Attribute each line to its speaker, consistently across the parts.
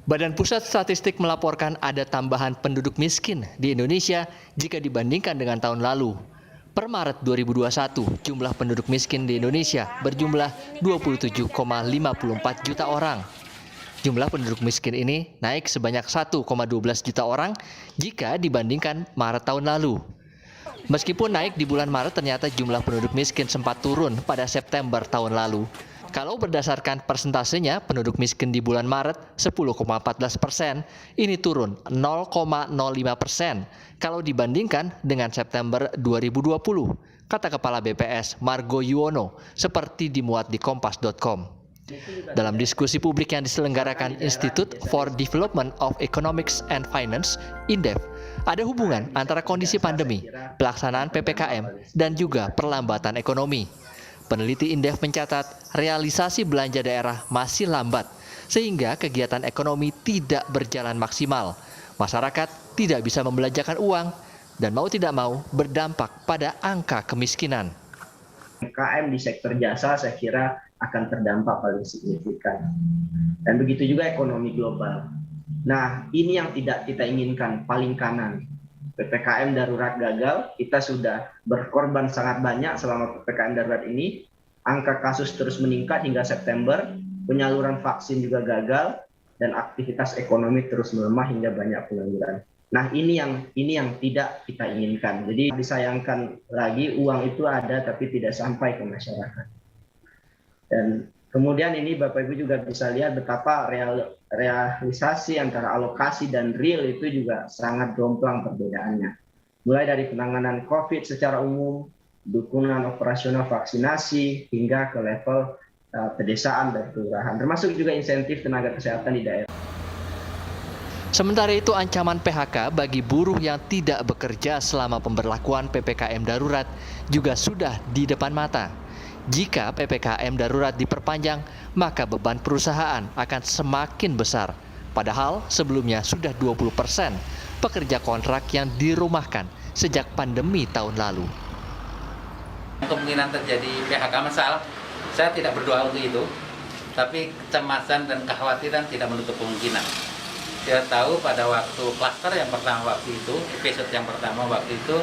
Speaker 1: Badan Pusat Statistik melaporkan ada tambahan penduduk miskin di Indonesia jika dibandingkan dengan tahun lalu. Per Maret 2021, jumlah penduduk miskin di Indonesia berjumlah 27,54 juta orang. Jumlah penduduk miskin ini naik sebanyak 1,12 juta orang jika dibandingkan Maret tahun lalu. Meskipun naik di bulan Maret, ternyata jumlah penduduk miskin sempat turun pada September tahun lalu. Kalau berdasarkan persentasenya, penduduk miskin di bulan Maret 10,14%, ini turun 0,05% kalau dibandingkan dengan September 2020, kata Kepala BPS Margo Yuwono, seperti dimuat di kompas.com. Dalam diskusi publik yang diselenggarakan Institute for Development of Economics and Finance, INDEF, ada hubungan antara kondisi pandemi, pelaksanaan PPKM, dan juga perlambatan ekonomi. Peneliti INDEF mencatat realisasi belanja daerah masih lambat, sehingga kegiatan ekonomi tidak berjalan maksimal. Masyarakat tidak bisa membelanjakan uang, dan mau tidak mau berdampak pada angka kemiskinan.
Speaker 2: UMKM di sektor jasa saya kira akan terdampak paling signifikan. Dan begitu juga ekonomi global. Nah, ini yang tidak kita inginkan, paling kanan. PPKM darurat gagal, kita sudah berkorban sangat banyak selama PPKM darurat ini. Angka kasus terus meningkat hingga September, penyaluran vaksin juga gagal, dan aktivitas ekonomi terus melemah hingga banyak pengangguran. Nah, ini yang tidak kita inginkan. Jadi disayangkan lagi uang itu ada tapi tidak sampai ke masyarakat. Dan kemudian ini Bapak Ibu juga bisa lihat betapa realisasi antara alokasi dan real itu juga sangat jomplang perbedaannya. Mulai dari penanganan COVID secara umum, dukungan operasional vaksinasi, hingga ke level pedesaan dan kelurahan, termasuk juga insentif tenaga kesehatan di daerah.
Speaker 1: Sementara itu, ancaman PHK bagi buruh yang tidak bekerja selama pemberlakuan PPKM darurat juga sudah di depan mata. Jika PPKM darurat diperpanjang, maka beban perusahaan akan semakin besar. Padahal sebelumnya sudah 20% pekerja kontrak yang dirumahkan sejak pandemi tahun lalu.
Speaker 3: Kemungkinan terjadi PHK massal, saya tidak berdoa untuk itu, tapi kecemasan dan kekhawatiran tidak menutup kemungkinan. Kita tahu pada waktu klaster yang pertama waktu itu, episode yang pertama waktu itu,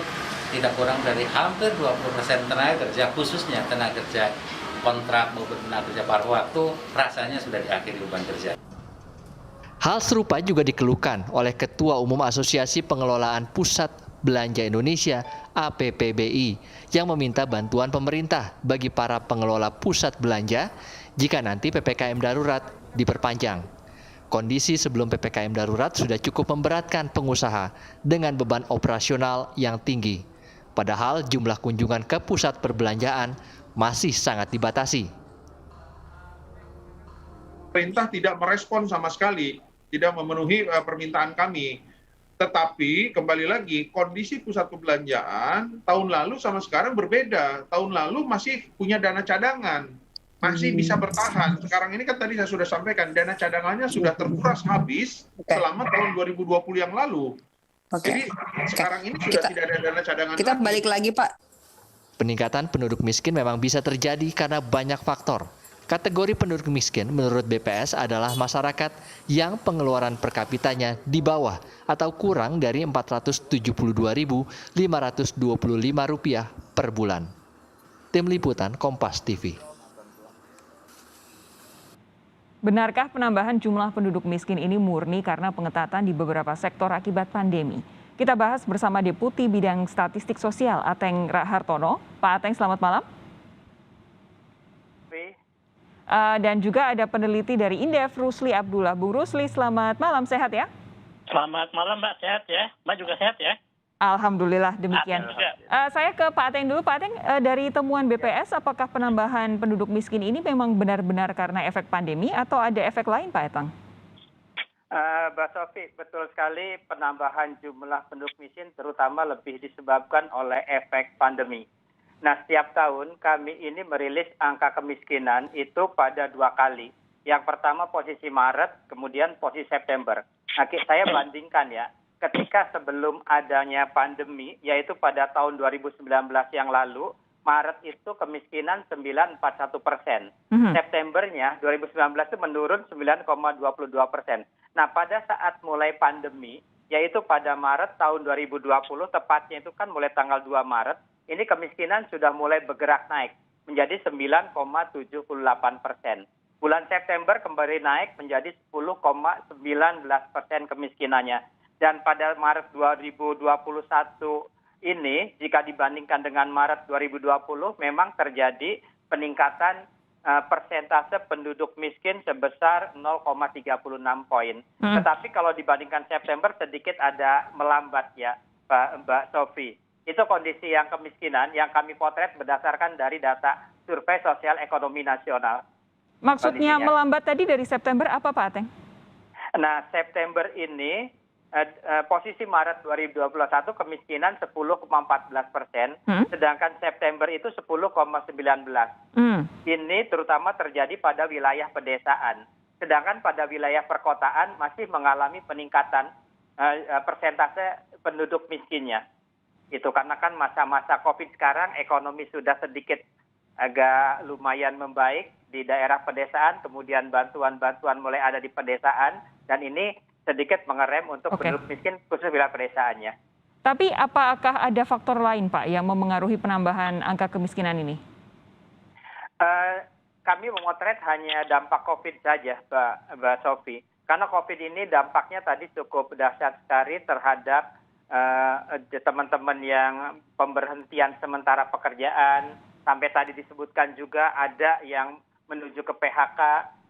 Speaker 3: tidak kurang dari hampir 20% tenaga kerja, khususnya tenaga kerja kontrak maupun tenaga kerja paruh waktu, rasanya sudah diakhiri beban kerja.
Speaker 1: Hal serupa juga dikeluhkan oleh Ketua Umum Asosiasi Pengelolaan Pusat Belanja Indonesia (APPBI) yang meminta bantuan pemerintah bagi para pengelola pusat belanja jika nanti PPKM darurat diperpanjang. Kondisi sebelum PPKM darurat sudah cukup memberatkan pengusaha dengan beban operasional yang tinggi. Padahal jumlah kunjungan ke pusat perbelanjaan masih sangat dibatasi.
Speaker 4: Pemerintah tidak merespon sama sekali, tidak memenuhi permintaan kami. Tetapi kembali lagi, kondisi pusat perbelanjaan tahun lalu sama sekarang berbeda. Tahun lalu masih punya dana cadangan, masih bisa bertahan. Sekarang ini kan tadi saya sudah sampaikan, dana cadangannya sudah terkuras habis selama tahun 2020 yang lalu. Jadi sekarang ini sudah tidak ada dana cadangan.
Speaker 5: Kita balik lagi, Pak.
Speaker 1: Peningkatan penduduk miskin memang bisa terjadi karena banyak faktor. Kategori penduduk miskin menurut BPS adalah masyarakat yang pengeluaran per kapitanya di bawah atau kurang dari Rp472.525 per bulan. Tim Liputan Kompas TV.
Speaker 6: Benarkah penambahan jumlah penduduk miskin ini murni karena pengetatan di beberapa sektor akibat pandemi? Kita bahas bersama Deputi Bidang Statistik Sosial Ateng Hartono. Pak Ateng, selamat malam. Dan juga ada peneliti dari INDEF, Rusli Abdullah. Bung Rusli, selamat malam, sehat ya?
Speaker 7: Selamat malam Mbak, sehat ya? Mbak juga sehat ya?
Speaker 6: Alhamdulillah demikian. Saya ke Pak Ateng dulu. Pak Ateng, dari temuan BPS, apakah penambahan penduduk miskin ini memang benar-benar karena efek pandemi atau ada efek lain, Pak Ateng?
Speaker 7: Mbak Sofi, betul sekali penambahan jumlah penduduk miskin terutama lebih disebabkan oleh efek pandemi. Nah, setiap tahun kami ini merilis angka kemiskinan itu pada 2 kali. Yang pertama posisi Maret, kemudian posisi September. Nah, saya bandingkan ya, ketika sebelum adanya pandemi, yaitu pada tahun 2019 yang lalu, Maret itu kemiskinan 9,41%. Septembernya 2019 itu menurun 9,22%. Nah, pada saat mulai pandemi, yaitu pada Maret tahun 2020, tepatnya itu kan mulai tanggal 2 Maret, ini kemiskinan sudah mulai bergerak naik menjadi 9,78%. Bulan September kembali naik menjadi 10,19% kemiskinannya. Dan pada Maret 2021 ini, jika dibandingkan dengan Maret 2020, memang terjadi peningkatan persentase penduduk miskin sebesar 0,36 poin. Tetapi kalau dibandingkan September sedikit ada melambat ya, Mbak Sofi. Itu kondisi yang kemiskinan yang kami potret berdasarkan dari data Survei Sosial Ekonomi Nasional.
Speaker 6: Maksudnya
Speaker 7: Kondisinya.
Speaker 6: melambat tadi dari September apa Pak Ateng?
Speaker 7: Nah, September ini posisi Maret 2021 kemiskinan 10,14%, sedangkan September itu 10,19%. Ini terutama terjadi pada wilayah pedesaan. Sedangkan pada wilayah perkotaan masih mengalami peningkatan persentase penduduk miskinnya. Itu karena kan masa-masa COVID sekarang ekonomi sudah sedikit agak lumayan membaik di daerah pedesaan, kemudian bantuan-bantuan mulai ada di pedesaan, dan ini sedikit mengerem untuk penduduk miskin khusus wilayah pedesaannya.
Speaker 6: Tapi apakah ada faktor lain Pak yang memengaruhi penambahan angka kemiskinan ini?
Speaker 7: Kami memotret hanya dampak COVID saja, Mbak Sofi. Karena COVID ini dampaknya tadi cukup dahsyat sekali terhadap teman-teman yang pemberhentian sementara pekerjaan. Sampai tadi disebutkan juga ada yang menuju ke PHK.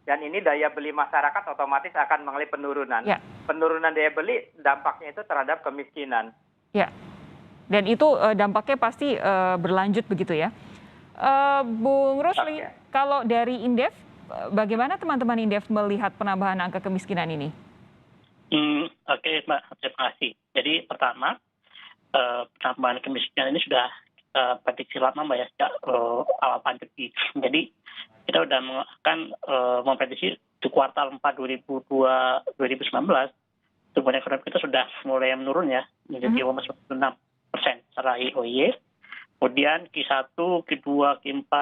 Speaker 7: Dan ini daya beli masyarakat otomatis akan mengalami penurunan. Ya. Penurunan daya beli dampaknya itu terhadap kemiskinan.
Speaker 6: Ya, dan itu dampaknya pasti berlanjut begitu ya. Bung Rusli, kalau dari Indef, bagaimana teman-teman Indef melihat penambahan angka kemiskinan ini?
Speaker 5: Oke, Mbak, terima kasih. Jadi pertama, penambahan kemiskinan ini sudah prediksi lama Mbak ya, sejak awal pandemi. Jadi kita sudah akan memprediksi di kuartal 4 2019 pertumbuhan ekonomi kita sudah mulai menurun ya menjadi 6% secara YoY. Kemudian Q1, Q2, Q4,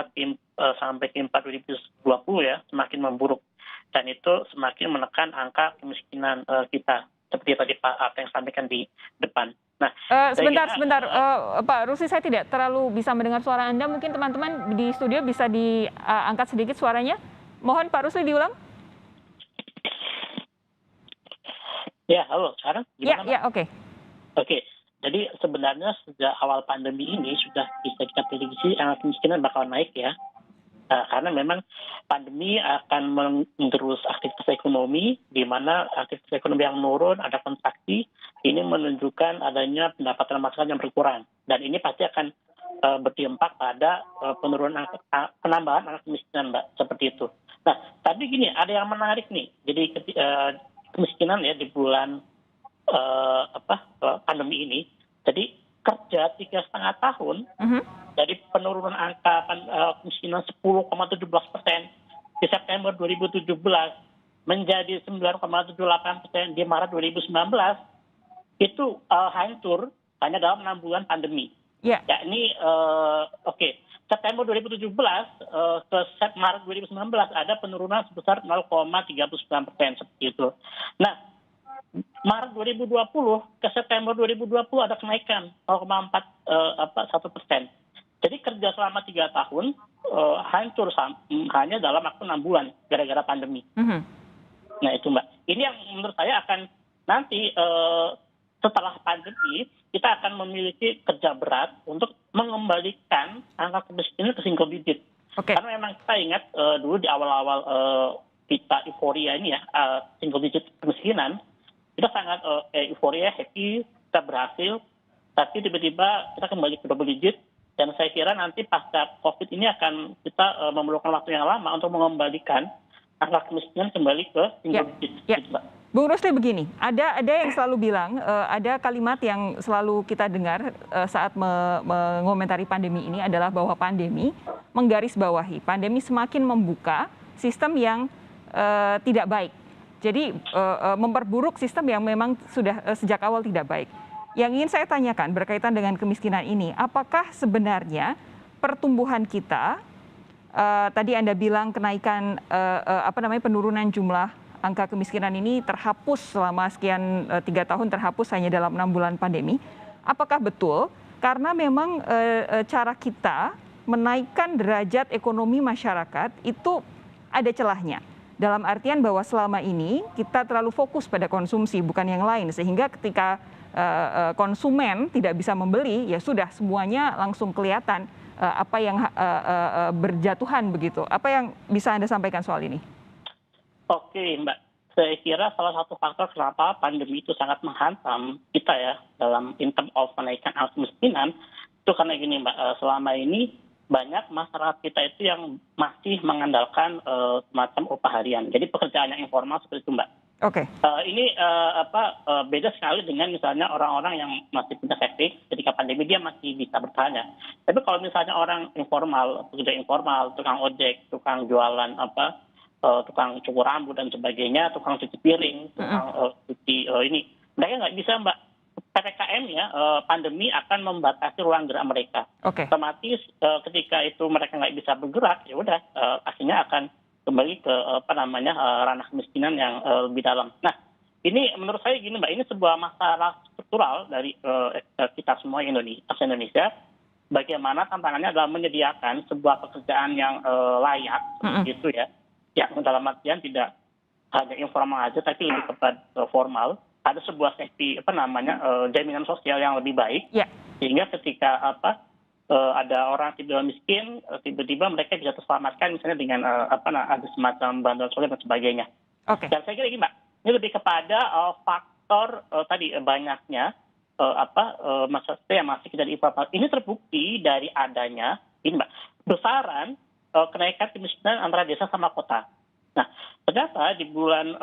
Speaker 5: sampai Q4 2020 ya semakin memburuk dan itu semakin menekan angka kemiskinan kita seperti tadi Pak Ateng sampaikan di depan. Nah,
Speaker 6: sebentar, Pak Rusli, saya tidak terlalu bisa mendengar suara Anda. Mungkin teman-teman di studio bisa diangkat sedikit suaranya. Mohon Pak Rusli diulang.
Speaker 5: Ya, halo. Sekarang gimana?
Speaker 6: Ya, oke.
Speaker 5: Oke. Jadi sebenarnya sejak awal pandemi ini sudah bisa kita prediksi angka kemiskinan bakal naik ya. Karena memang pandemi akan mengerus aktivitas ekonomi, di mana aktivitas ekonomi yang menurun, ada kontraksi, ini menunjukkan adanya pendapatan masyarakat yang berkurang. Dan ini pasti akan berdampak pada penurunan penambahan angka kemiskinan, Mbak, seperti itu. Nah, tapi gini, ada yang menarik nih. Jadi kemiskinan ya di bulan pandemi ini, jadi kerja 3,5 tahun, dari penurunan angka kemiskinan 10,17% di September 2017 menjadi 9,78% di Maret 2019 itu hancur hanya dalam 6 bulan pandemi.
Speaker 6: Yeah.
Speaker 5: Yakni September 2017 ke Maret 2019 ada penurunan sebesar 0,39% seperti itu. Nah, Maret 2020 ke September 2020 ada kenaikan 0,41%. Jadi kerja selama 3 tahun hancur hanya dalam waktu 6 bulan gara-gara pandemi. Nah itu Mbak. Ini yang menurut saya akan nanti setelah pandemi kita akan memiliki kerja berat untuk mengembalikan angka kemiskinan ke single digit. Karena memang kita ingat dulu di awal-awal kita euforia ini ya single digit kemiskinan, kita sangat euforia, happy, kita berhasil, tapi tiba-tiba kita kembali ke double digit. Dan saya kira nanti pasca COVID ini akan kita memerlukan waktu yang lama untuk mengembalikan angka kemiskinan kembali ke single digit. Gitu, Mbak.
Speaker 6: Bung Rusli begini, ada yang selalu bilang, ada kalimat yang selalu kita dengar saat mengomentari pandemi ini adalah bahwa pandemi menggarisbawahi, pandemi semakin membuka sistem yang tidak baik. Jadi memperburuk sistem yang memang sudah sejak awal tidak baik. Yang ingin saya tanyakan berkaitan dengan kemiskinan ini, apakah sebenarnya pertumbuhan kita, tadi Anda bilang kenaikan penurunan jumlah angka kemiskinan ini terhapus selama sekian 3 tahun, terhapus hanya dalam 6 bulan pandemi. Apakah betul karena memang cara kita menaikkan derajat ekonomi masyarakat itu ada celahnya? Dalam artian bahwa selama ini kita terlalu fokus pada konsumsi bukan yang lain, sehingga ketika konsumen tidak bisa membeli, ya sudah semuanya langsung kelihatan apa yang berjatuhan begitu. Apa yang bisa Anda sampaikan soal ini?
Speaker 5: Oke, Mbak. Saya kira salah satu faktor kenapa pandemi itu sangat menghantam kita ya dalam in term of menaikkan angka kemiskinan itu karena gini, Mbak. Selama ini banyak masyarakat kita itu yang masih mengandalkan semacam upah harian. Jadi pekerjaan yang informal seperti itu, Mbak.
Speaker 6: Oke.
Speaker 5: Ini beda sekali dengan misalnya orang-orang yang masih punya saving ketika pandemi dia masih bisa bertahan ya. Tapi kalau misalnya orang informal, pekerja informal, tukang ojek, tukang jualan tukang cukur rambut dan sebagainya, tukang cuci piring, tukang cuci ini, mereka nggak bisa, Mbak. PPKM ya, pandemi akan membatasi ruang gerak mereka. Otomatis ketika itu mereka nggak bisa bergerak, ya udah akhirnya akan kembali ke ranah kemiskinan yang lebih dalam. Nah, ini menurut saya gini, Mbak, ini sebuah masalah struktural dari kita semua Indonesia. Bagaimana tantangannya adalah menyediakan sebuah pekerjaan yang layak, gitu ya, yang dalam artian tidak hanya informal aja, tapi lebih kepada formal. Ada sebuah safety jaminan sosial yang lebih baik, sehingga ketika ada orang tiba-tiba miskin, tiba-tiba mereka bisa terselamatkan misalnya dengan ada semacam bantuan sosial dan sebagainya. Dan saya kira ini, Mbak, ini lebih kepada faktor tadi banyaknya masyarakat yang masih tidak diinformasi. Ini terbukti dari adanya ini, Mbak, besaran kenaikan kemiskinan antara desa sama kota. Nah, ternyata di bulan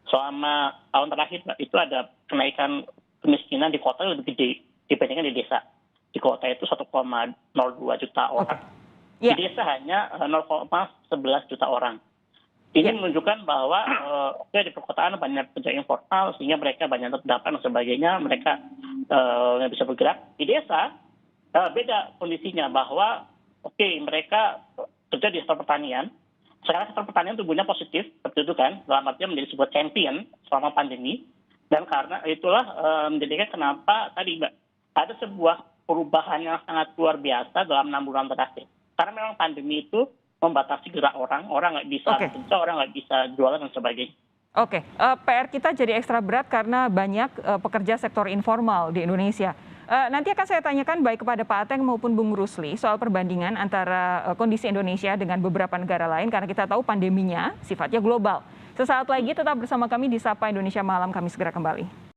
Speaker 5: selama tahun terakhir, Mbak, itu ada kenaikan kemiskinan di kota lebih gede dibandingkan di desa. Di kota itu 1,02 juta orang. Di desa hanya 0,11 juta orang. Ini menunjukkan bahwa di perkotaan banyak kerja informal, sehingga mereka banyak terdampak dan sebagainya, mereka nggak bisa bergerak. Di desa beda kondisinya, bahwa mereka kerja di sektor pertanian. Sekarang sektor pertanian tumbuhnya positif, seperti itu kan, dalam artinya menjadi sebuah champion selama pandemi. Dan karena itulah menjadikan kenapa tadi, Mbak, ada sebuah perubahan yang sangat luar biasa dalam 6 bulan terakhir. Karena memang pandemi itu membatasi gerak orang nggak bisa kerja, orang nggak bisa jualan dan sebagainya.
Speaker 6: PR kita jadi ekstra berat karena banyak pekerja sektor informal di Indonesia. Nanti akan saya tanyakan baik kepada Pak Ateng maupun Bung Rusli soal perbandingan antara kondisi Indonesia dengan beberapa negara lain, karena kita tahu pandeminya sifatnya global. Sesaat lagi tetap bersama kami di Sapa Indonesia Malam, kami segera kembali.